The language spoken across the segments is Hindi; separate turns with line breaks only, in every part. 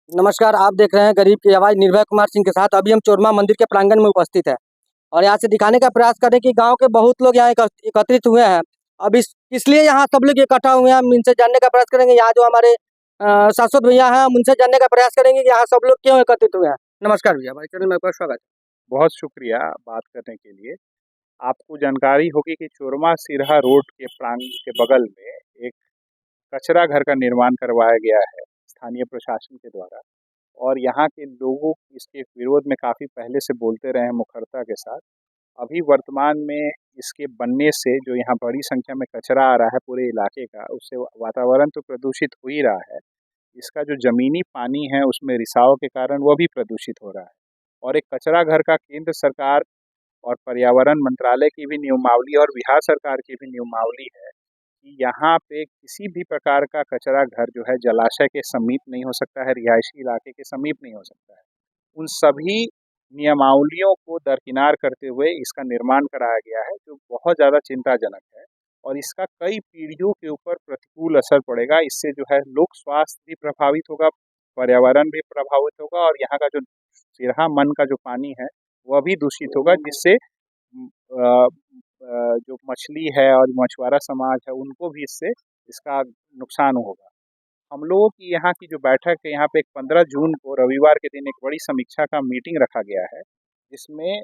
नमस्कार, आप देख रहे हैं गरीब की आवाज़ निर्भय कुमार सिंह के साथ। अभी हम चोरमा मंदिर के प्रांगण में उपस्थित हैं और यहाँ से दिखाने का प्रयास करें कि गांव के बहुत लोग यहाँ एकत्रित हुए हैं। अब इसलिए यहाँ सब लोग इकट्ठा हुए हैं। हम इनसे जानने का प्रयास करेंगे, यहाँ जो हमारे शाश्वत भैया हैं, हम उनसे जानने का प्रयास करेंगे कि यहाँ सब लोग क्यों एकत्रित हुए हैं। नमस्कार भैया, हमारे चैनल में आपका स्वागत है।
बहुत शुक्रिया बात करने के लिए। आपको जानकारी होगी कि चोरमा सिरहा रोड के प्रांगण के बगल में एक कचरा घर का निर्माण करवाया गया है स्थानीय प्रशासन के द्वारा, और यहाँ के लोगों इसके विरोध में काफ़ी पहले से बोलते रहे हैं मुखरता के साथ। अभी वर्तमान में इसके बनने से जो यहाँ बड़ी संख्या में कचरा आ रहा है पूरे इलाके का, उससे वातावरण तो प्रदूषित हो ही रहा है, इसका जो ज़मीनी पानी है उसमें रिसाव के कारण वह भी प्रदूषित हो रहा है। और एक कचरा घर का केंद्र सरकार और पर्यावरण मंत्रालय की भी नियमावली और बिहार सरकार की भी नियमावली है कि यहाँ पे किसी भी प्रकार का कचरा घर जो है जलाशय के समीप नहीं हो सकता है, रिहायशी इलाके के समीप नहीं हो सकता है। उन सभी नियमावलियों को दरकिनार करते हुए इसका निर्माण कराया गया है, जो बहुत ज़्यादा चिंताजनक है और इसका कई पीढ़ियों के ऊपर प्रतिकूल असर पड़ेगा। इससे जो है लोक स्वास्थ्य भी प्रभावित होगा, पर्यावरण भी प्रभावित होगा और यहाँ का जो सिरहा मन का जो पानी है वह भी दूषित होगा, जिससे जो मछली है और मछुआरा समाज है उनको भी इससे इसका नुकसान होगा। हम लोगों की यहाँ की जो बैठक है, यहाँ पे 15 जून को रविवार के दिन एक बड़ी समीक्षा का मीटिंग रखा गया है, जिसमें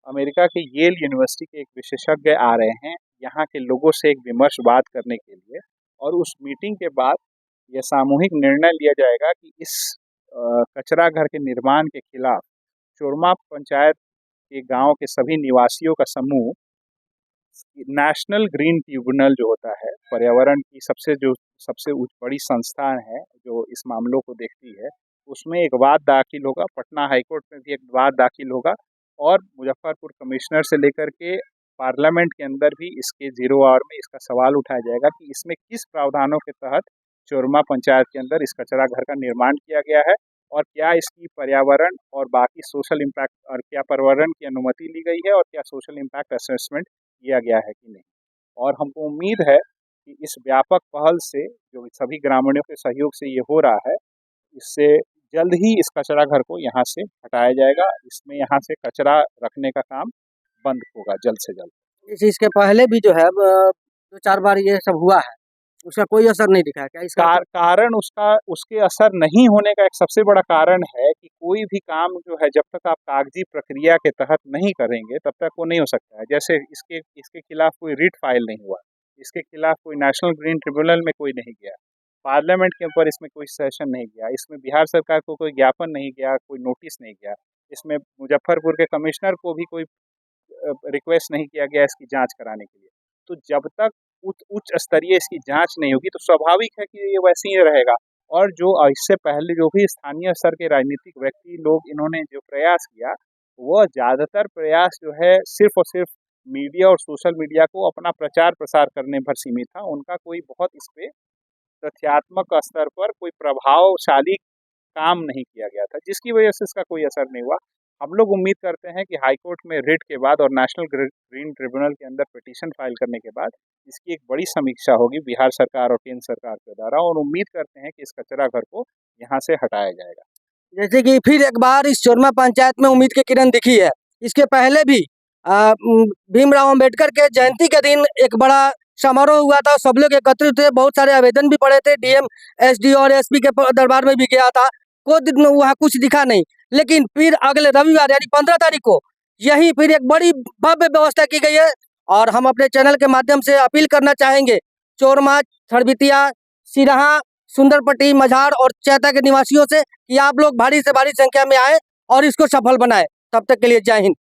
अमेरिका के येल यूनिवर्सिटी के एक विशेषज्ञ आ रहे हैं यहाँ के लोगों से एक विमर्श बात करने के लिए। और उस मीटिंग के बाद यह सामूहिक निर्णय लिया जाएगा कि इस कचरा घर के निर्माण के खिलाफ चोरमा पंचायत के गांव के सभी निवासियों का समूह नेशनल ग्रीन ट्रिब्यूनल जो होता है, पर्यावरण की सबसे बड़ी संस्था है जो इस मामलों को देखती है, उसमें एक वाद दाखिल होगा। पटना हाईकोर्ट में भी एक वाद दाखिल होगा और मुजफ्फरपुर कमिश्नर से लेकर के पार्लियामेंट के अंदर भी इसके 0 आवर में इसका सवाल उठाया जाएगा कि इसमें किस प्रावधानों के तहत चोरमा पंचायत के अंदर इस कचरा घर का निर्माण किया गया है और क्या इसकी पर्यावरण और बाकी सोशल इम्पैक्ट और क्या पर्यावरण की अनुमति ली गई है और क्या सोशल इम्पैक्ट असेसमेंट किया गया है कि नहीं। और हमको उम्मीद है कि इस व्यापक पहल से जो सभी ग्रामीणों के सहयोग से ये हो रहा है, इससे जल्द ही इस कचरा घर को यहाँ से हटाया जाएगा। इसमें यहाँ से कचरा रखने का काम बंद होगा जल्द से जल्द।
इसके पहले भी जो है 2-4 बार ये सब हुआ है, उसका कोई असर नहीं दिखा है क्या? इसका
कारण उसके असर नहीं होने का एक सबसे बड़ा कारण है कि कोई भी काम जो है जब तक आप कागजी प्रक्रिया के तहत नहीं करेंगे तब तक वो नहीं हो सकता है। जैसे इसके खिलाफ कोई रिट फाइल नहीं हुआ, इसके खिलाफ कोई नेशनल ग्रीन ट्रिब्यूनल में कोई नहीं गया, पार्लियामेंट के ऊपर इसमें कोई सेशन नहीं गया, इसमें बिहार सरकार को कोई ज्ञापन नहीं गया, कोई नोटिस नहीं गया, इसमें मुजफ्फरपुर के कमिश्नर को भी कोई रिक्वेस्ट नहीं किया गया इसकी जांच कराने के लिए। तो जब तक उच्च स्तरीय इसकी जांच नहीं होगी तो स्वाभाविक है कि ये वैसे ही रहेगा। और जो इससे पहले जो भी स्थानीय स्तर के राजनीतिक व्यक्ति लोग इन्होंने जो प्रयास किया, वह ज़्यादातर प्रयास जो है सिर्फ और सिर्फ मीडिया और सोशल मीडिया को अपना प्रचार प्रसार करने भर सीमित था। उनका कोई बहुत इस पे तथ्यात्मक स्तर पर कोई प्रभावशाली काम नहीं किया गया था, जिसकी वजह से इसका कोई असर नहीं हुआ। हम लोग उम्मीद करते हैं कि हाईकोर्ट में रिट के बाद और नेशनल ग्रीन ट्रिब्यूनल के अंदर पिटीशन फाइल करने के बाद इसकी एक बड़ी समीक्षा होगी बिहार सरकार और केंद्र सरकार के द्वारा, और उम्मीद करते हैं कि इस कचरा घर को यहाँ से हटाया जाएगा।
जैसे कि फिर एक बार इस चोरमा पंचायत में उम्मीद की किरण दिखी है। इसके पहले भी भीमराव अंबेडकर के जयंती के दिन एक बड़ा समारोह हुआ था, सब लोग एकत्रित थे, बहुत सारे आवेदन भी पड़े थे, डीएम, एसडी और एसपी के दरबार में भी गया था, कोई वहाँ कुछ दिखा नहीं। लेकिन फिर अगले रविवार यानी 15 तारीख को यही फिर एक बड़ी भव्य व्यवस्था की गई है और हम अपने चैनल के माध्यम से अपील करना चाहेंगे चोरमा, थड़बितिया, सिरहा, सुंदरपट्टी, मझाड़ और चैता के निवासियों से कि आप लोग भारी से भारी संख्या में आए और इसको सफल बनाए। तब तक के लिए जय हिंद।